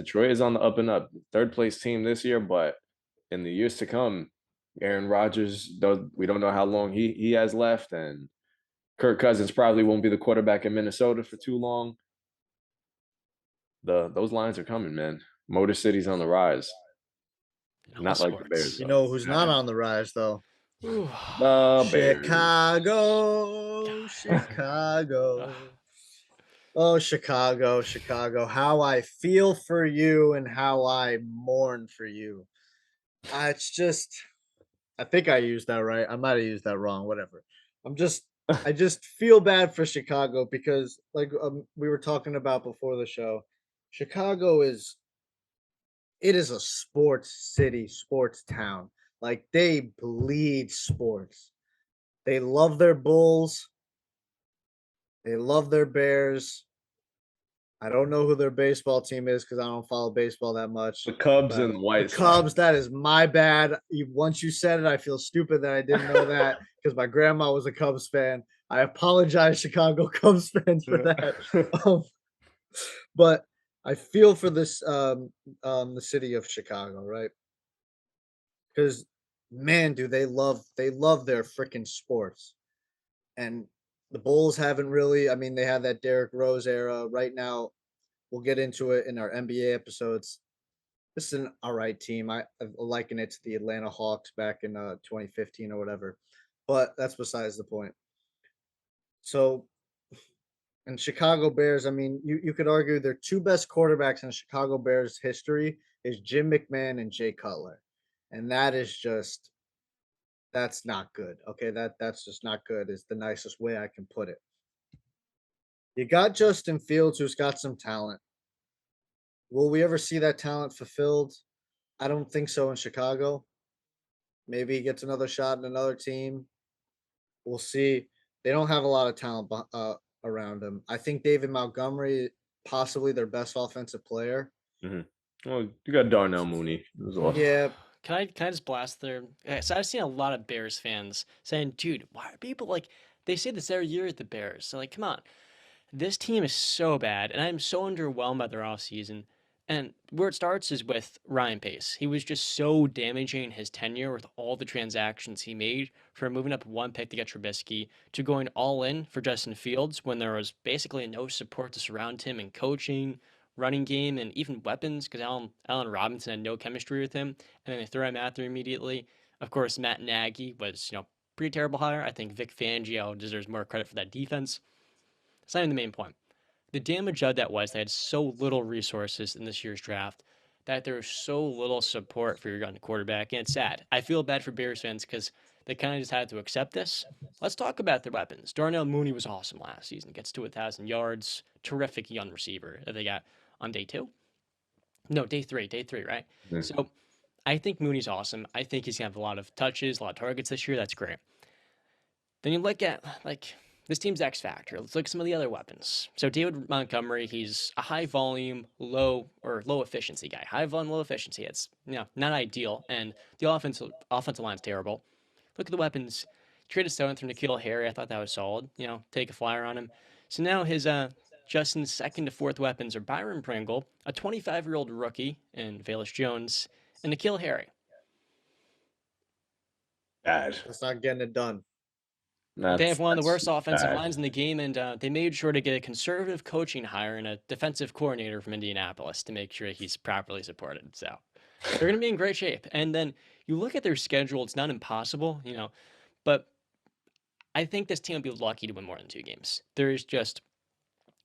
Detroit is on the up and up. Third place team this year, but in the years to come, Aaron Rodgers does. We don't know how long he has left, and Kirk Cousins probably won't be the quarterback in Minnesota for too long. Those lines are coming, man. Motor City's on the rise. In all Not like the Bears sports. You though. know who's not on the rise though? Ooh. The Bears. Chicago, God. Ugh. Chicago. Oh, Chicago, Chicago. How I feel for you and how I mourn for you. It's just, I think I used that right. I might have used that wrong. Whatever. I'm just, I just feel bad for Chicago because, like we were talking about before the show, Chicago is it is a sports city, sports town. Like they bleed sports. They love their Bulls. They love their Bears. I don't know who their baseball team is because I don't follow baseball that much. The Cubs But and the White Cubs, Sox. that is my bad. Once you said it, I feel stupid that I didn't know that because my grandma was a Cubs fan. I apologize, Chicago Cubs fans, for that. Um, but I feel for this the city of Chicago, right? Because man, do they love their freaking sports. And the Bulls haven't really. I mean, they have that Derrick Rose era. Right now, we'll get into it in our NBA episodes. This is an all right team. I liken it to the Atlanta Hawks back in 2015 or whatever. But that's besides the point. So, and Chicago Bears, I mean, you could argue their two best quarterbacks in Chicago Bears history is Jim McMahon and Jay Cutler. And that is just that's not good. Okay, that's just not good is the nicest way I can put it. You got Justin Fields who's got some talent. Will we ever see that talent fulfilled? I don't think so in Chicago. Maybe he gets another shot in another team. We'll see. They don't have a lot of talent around him. I think David Montgomery, possibly their best offensive player. Mhm. Well, you got Darnell Mooney as well. Yeah, Can I just blast there? So I've seen a lot of Bears fans saying, "Dude, why are people like?" They say this every year at the Bears. So like, come on, this team is so bad, and I'm so underwhelmed by their offseason. And where it starts is with Ryan Pace. He was just so damaging in his tenure with all the transactions he made, from moving up one pick to get Trubisky to going all in for Justin Fields when there was basically no support to surround him in coaching, running game, and even weapons because Allen Robinson had no chemistry with him. And then they throw him out there immediately. Of course, Matt Nagy was, pretty terrible hire. I think Vic Fangio deserves more credit for that defense. That's not even the main point. The damage of that was they had so little resources in this year's draft that there was so little support for your young quarterback, and it's sad. I feel bad for Bears fans because they kind of just had to accept this. Let's talk about their weapons. Darnell Mooney was awesome last season. Gets to 1,000 yards. Terrific young receiver that they got on day two. No, day three, right? Mhm. So I think Mooney's awesome. I think he's gonna have a lot of touches, a lot of targets this year. That's great. Then you look at like this team's X factor. Let's look at some of the other weapons. So David Montgomery, he's a high volume, low efficiency guy. High volume, low efficiency. It's not ideal, and the offensive line's terrible. Look at the weapons. Traded Stone through Nikhil Harry. I thought that was solid. Take a flyer on him. So now his Justin's second to fourth weapons are Byron Pringle, a 25-year-old rookie in Velus Jones, and Nikhil Harry. Bad. that's not getting it done. They have one of the That's worst offensive bad. lines in the game, and they made sure to get a conservative coaching hire and a defensive coordinator from Indianapolis to make sure he's properly supported. So they're going to be in great shape. And then you look at their schedule; it's not impossible, but I think this team will be lucky to win more than two games. There is just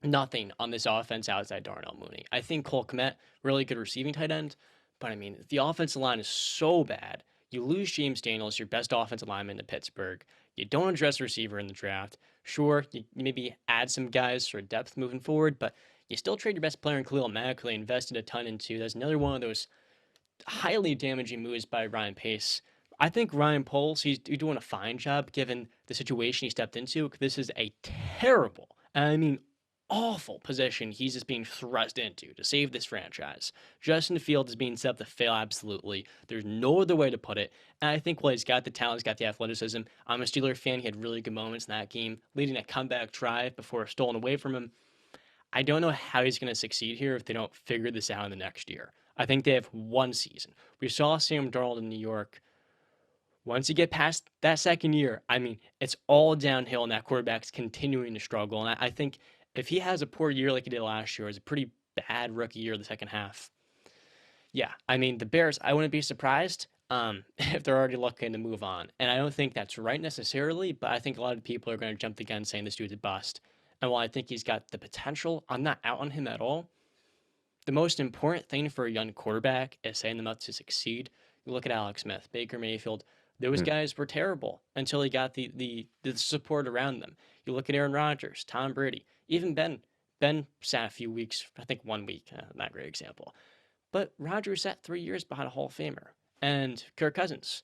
nothing on this offense outside Darnell Mooney. I think Cole Kmet, really good receiving tight end, but I mean, the offensive line is so bad. You lose James Daniels, your best offensive lineman to Pittsburgh. You don't address receiver in the draft. Sure, you maybe add some guys for depth moving forward, but you still trade your best player in Khalil Mack, who they invested a ton into. That's another one of those highly damaging moves by Ryan Pace. I think Ryan Poles, he's doing a fine job given the situation he stepped into. This is a terrible, and I mean awful position he's just being thrust into to save this franchise. Justin Fields is being set up to fail absolutely. There's no other way to put it. And I think, well, he's got the talent, he's got the athleticism. I'm a Steeler fan. He had really good moments in that game, leading a comeback drive before stolen away from him. I don't know how he's going to succeed here if they don't figure this out in the next year. I think they have one season. We saw Sam Darnold in New York. Once you get past that second year, I mean, it's all downhill, and that quarterback's continuing to struggle. And I think if he has a poor year like he did last year, it was a pretty bad rookie year the second half. Yeah, I mean, the Bears, I wouldn't be surprised if they're already looking to move on. And I don't think that's right necessarily, but I think a lot of people are going to jump the gun saying this dude's a bust. And while I think he's got the potential, I'm not out on him at all. The most important thing for a young quarterback is setting them up to succeed. You look at Alex Smith, Baker Mayfield, those Mm. guys were terrible until he got the support around them. You look at Aaron Rodgers, Tom Brady, even Ben. Ben sat a few weeks, I think 1 week, not a great example. But Rodgers sat 3 years behind a Hall of Famer. And Kirk Cousins.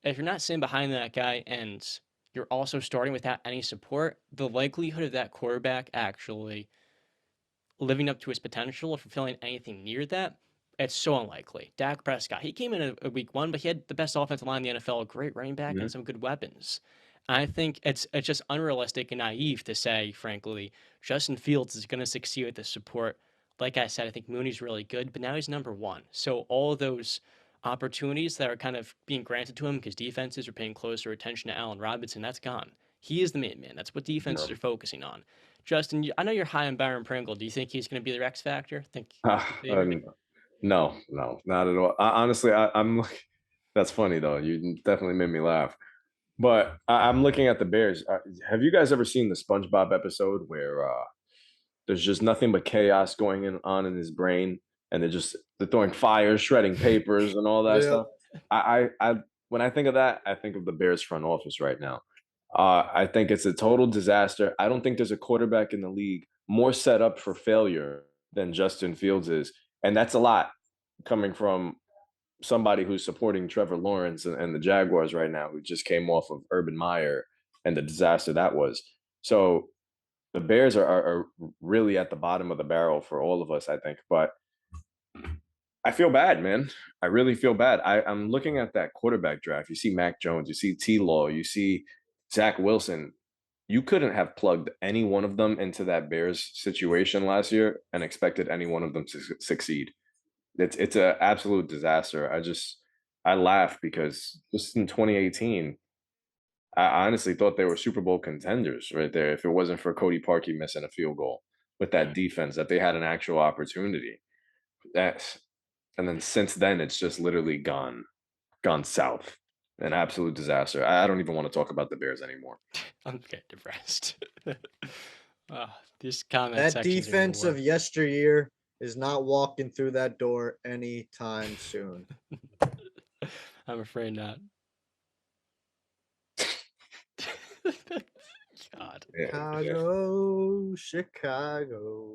If you're not sitting behind that guy and you're also starting without any support, the likelihood of that quarterback actually living up to his potential or fulfilling anything near that, it's so unlikely. Dak Prescott, he came in a week one, but he had the best offensive line in the NFL, a great running back, and Mhm. some good weapons. I think it's just unrealistic and naive to say, frankly, Justin Fields is going to succeed with the support. Like I said, I think Mooney's really good, but now he's number one. So all of those opportunities that are kind of being granted to him because defenses are paying closer attention to Allen Robinson, that's gone. He is the main man. That's what defenses No. are focusing on. Justin, I know you're high on Byron Pringle. Do you think he's going to be the X factor? Think he's the favorite? No, no, not at all. Honestly, I'm. That's funny though. You definitely made me laugh. But I'm looking at the Bears. Have you guys ever seen the SpongeBob episode where there's just nothing but chaos going on in his brain, and they're throwing fires, shredding papers, and all that Yeah. stuff? I when I think of that, I think of the Bears front office right now. I think it's a total disaster. I don't think there's a quarterback in the league more set up for failure than Justin Fields is, and that's a lot coming from somebody who's supporting Trevor Lawrence and the Jaguars right now, who just came off of Urban Meyer and the disaster that was. So the Bears are really at the bottom of the barrel for all of us, I think. But I feel bad, man. I really feel bad. I'm looking at that quarterback draft. You see Mac Jones, you see T Law, you see Zach Wilson. You couldn't have plugged any one of them into that Bears situation last year and expected any one of them to succeed. It's an absolute disaster. I laugh because just in 2018, I honestly thought they were Super Bowl contenders right there. If it wasn't for Cody Parkey missing a field goal with that defense, that they had an actual opportunity. That's and then since then, it's just literally gone south. An absolute disaster. I don't even want to talk about the Bears anymore. I'm getting depressed. These comment That sections are defense the of yesteryear is not walking through that door anytime soon. worst. I'm afraid not. God. Yeah, Chicago, Chicago.